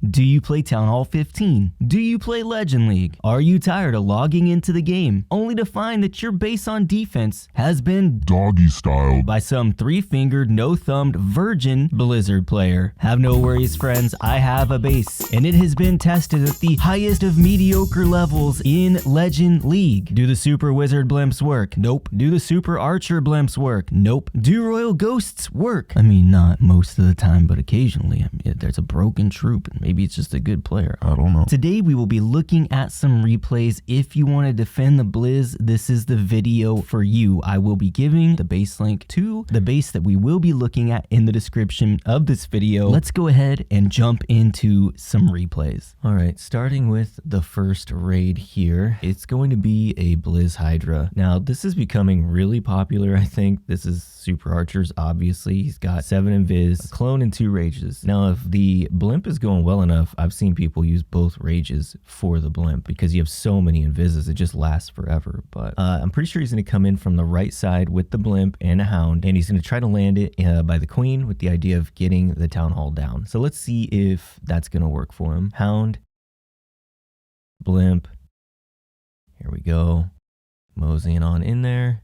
Do you play Town Hall 15? Do you play Legend League? Are you tired of logging into the game only to find that your base on defense has been doggy styled by some three-fingered, no-thumbed virgin Blizzard player? Have no worries, friends. I have a base, and it has been tested at the highest of mediocre levels in Legend League. Do the Super Wizard blimps work? Nope. Do the Super Archer blimps work? Nope. Do Royal Ghosts work? I mean, not most of the time, but occasionally. I mean, there's a broken troop, and maybe it's just a good player. I don't know. Today, we will be looking at some replays. If you want to defend the Blizz, this is the video for you. I will be giving the base link to the base that we will be looking at in the description of this video. Let's go ahead and jump into some replays. All right, starting with the first raid here, it's going to be a Blizz Hydra. Now, this is becoming really popular, I think. This is Super Archers, obviously. He's got 7 invis, a clone, and 2 rages. Now, if the blimp is going well enough, I've seen people use both rages for the blimp because you have so many invises, it just lasts forever. But I'm pretty sure he's going to come in from the right side with the blimp and a hound, and he's going to try to land it by the queen with the idea of getting the town hall down. So let's see if that's going to work for him. Hound, blimp, here we go, moseying on in there.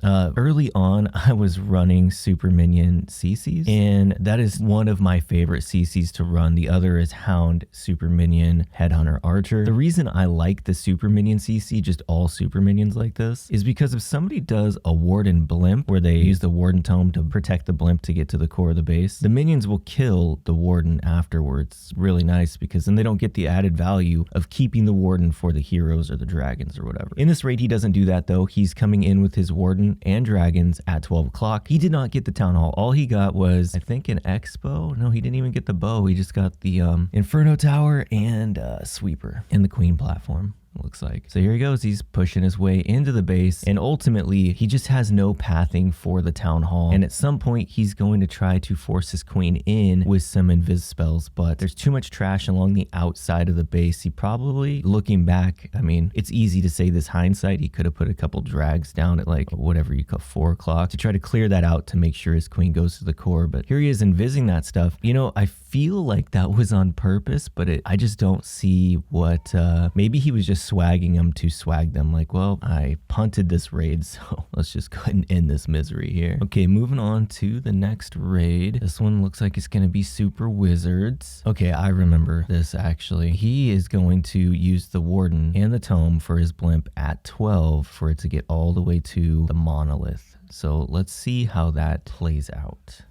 Early on, I was running Super Minion CCs, and that is one of my favorite CCs to run. The other is Hound, Super Minion, Headhunter, Archer. The reason I like the Super Minion CC, just all Super Minions like this, is because if somebody does a Warden Blimp, where they use the Warden Tome to protect the Blimp to get to the core of the base, the minions will kill the Warden afterwards. It's really nice because then they don't get the added value of keeping the Warden for the heroes or the dragons or whatever. In this raid, he doesn't do that though. He's coming in with his Warden and dragons at 12 o'clock. He did not get the town hall. All he got was, I think, an expo. No, he didn't even get the bow. He just got the Inferno Tower and sweeper and the queen platform. Looks like. So here he goes. He's pushing his way into the base, and ultimately he just has no pathing for the town hall, and at some point he's going to try to force his queen in with some invis spells, but there's too much trash along the outside of the base. He probably, looking back, I mean, it's easy to say this hindsight, he could have put a couple drags down at like whatever you call 4 o'clock to try to clear that out to make sure his queen goes to the core, but here he is invising that stuff. You know, I feel like that was on purpose, but I just don't see what maybe he was just swagging them to swag them, like, well, I punted this raid, so let's just go ahead and end this misery here. Okay, moving on to the next raid. This one looks like it's gonna be Super Wizards. Okay, I remember this actually. He is going to use the Warden and the Tome for his blimp at 12 for it to get all the way to the Monolith. So let's see how that plays out.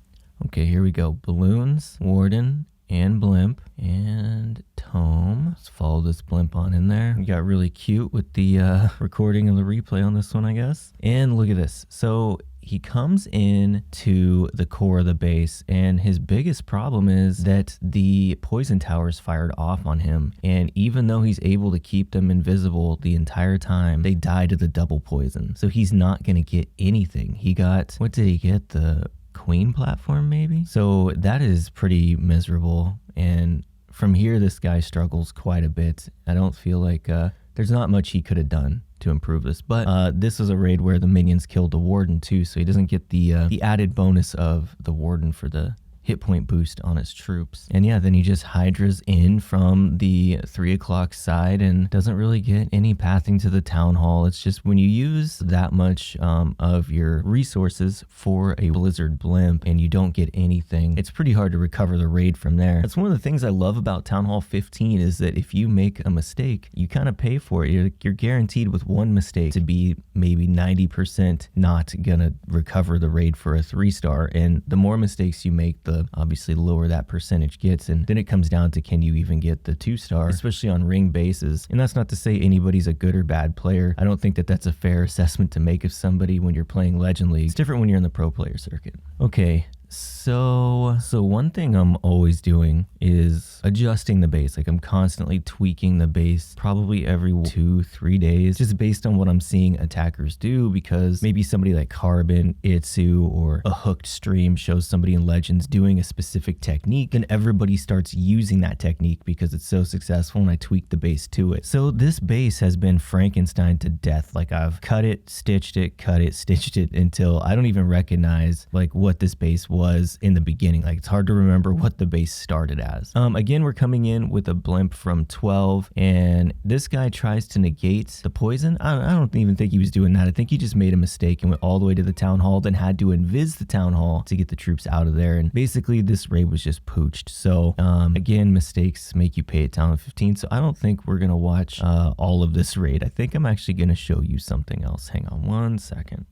Okay, here we go. Balloons, Warden, and blimp, and tome. Let's follow this blimp on in there. We got really cute with the recording of the replay on this one, I guess. And look at this. So he comes in to the core of the base, and his biggest problem is that the poison towers fired off on him, and even though he's able to keep them invisible the entire time, they die to the double poison. So he's not going to get anything. He got, what did he get? The queen platform maybe? So that is pretty miserable, and from here this guy struggles quite a bit. I don't feel like there's not much he could have done to improve this, but this is a raid where the minions killed the Warden too, so he doesn't get the added bonus of the Warden for the hit point boost on his troops. And yeah, then he just hydras in from the 3 o'clock side and doesn't really get any pathing to the town hall. It's just when you use that much of your resources for a Blizzard blimp and you don't get anything, it's pretty hard to recover the raid from there. That's one of the things I love about Town Hall 15 is that if you make a mistake, you kind of pay for it. You're guaranteed with one mistake to be maybe 90% not gonna recover the raid for a 3-star, and the more mistakes you make, the obviously lower that percentage gets, and then it comes down to can you even get the 2-star, especially on ring bases. And that's not to say anybody's a good or bad player. I don't think that that's a fair assessment to make of somebody when you're playing Legend League. It's different when you're in the pro player circuit. Okay, so one thing I'm always doing is adjusting the base. Like I'm constantly tweaking the base probably every 2-3 days, just based on what I'm seeing attackers do, because maybe somebody like Carbon, Itsu, or a hooked stream shows somebody in Legends doing a specific technique, and everybody starts using that technique because it's so successful, and I tweak the base to it. So this base has been Frankenstein to death. Like I've cut it, stitched it, cut it, stitched it until I don't even recognize like what this base was was in the beginning. Like, it's hard to remember what the base started as. Again, we're coming in with a blimp from 12, and this guy tries to negate the poison. I don't even think he was doing that. I think he just made a mistake and went all the way to the town hall, then had to invis the town hall to get the troops out of there. And basically this raid was just pooched. So again, mistakes make you pay at Town of 15. So I don't think we're gonna watch all of this raid. I think I'm actually gonna show you something else. Hang on one second.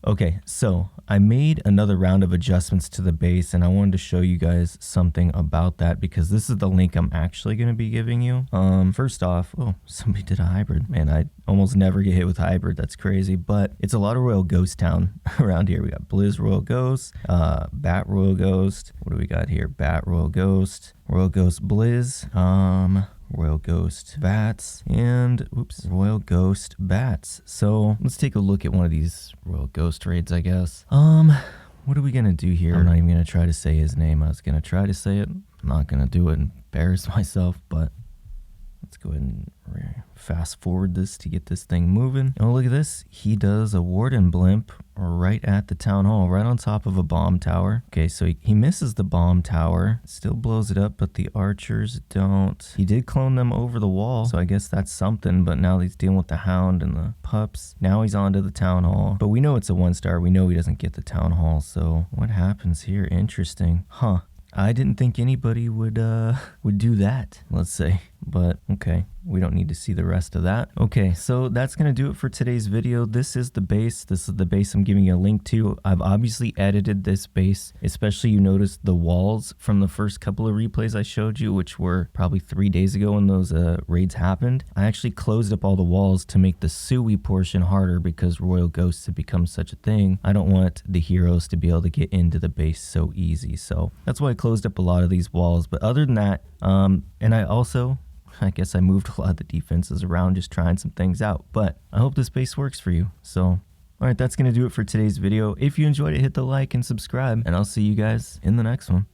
Okay, so I made another round of adjustments to the base, and I wanted to show you guys something about that because this is the link I'm actually going to be giving you. First off, oh, somebody did a hybrid. Man, I almost never get hit with hybrid. That's crazy, but it's a lot of Royal Ghost Town around here. We got Blizz Royal Ghost, Bat Royal Ghost. What do we got here? Bat Royal Ghost, Royal Ghost Blizz, Royal Ghost Bats, and oops, Royal Ghost Bats. So let's take a look at one of these Royal Ghost raids, I guess. What are we gonna do here? I'm not even gonna try to say his name. I was gonna try to say it. I'm not gonna do it and embarrass myself, but let's go ahead and fast forward this to get this thing moving. Oh, look at this. He does a Warden blimp right at the town hall, right on top of a bomb tower. Okay, so he misses the bomb tower, still blows it up, but the archers don't. He did clone them over the wall, so I guess that's something, but now he's dealing with the hound and the pups. Now he's on to the town hall, but we know it's a 1-star. We know he doesn't get the town hall, so what happens here? Interesting. Huh. I didn't think anybody would do that, let's say, but okay, we don't need to see the rest of that. Okay, so that's gonna do it for today's video. This is the base. This is the base I'm giving you a link to. I've obviously edited this base, especially you notice the walls from the first couple of replays I showed you, which were probably 3 days ago when those raids happened. I actually closed up all the walls to make the Sui portion harder because Royal Ghosts have become such a thing. I don't want the heroes to be able to get into the base so easy, so that's why I closed up a lot of these walls. But other than that, and I guess I moved a lot of the defenses around, just trying some things out, but I hope this base works for you. So, all right, that's going to do it for today's video. If you enjoyed it, hit the like and subscribe, and I'll see you guys in the next one.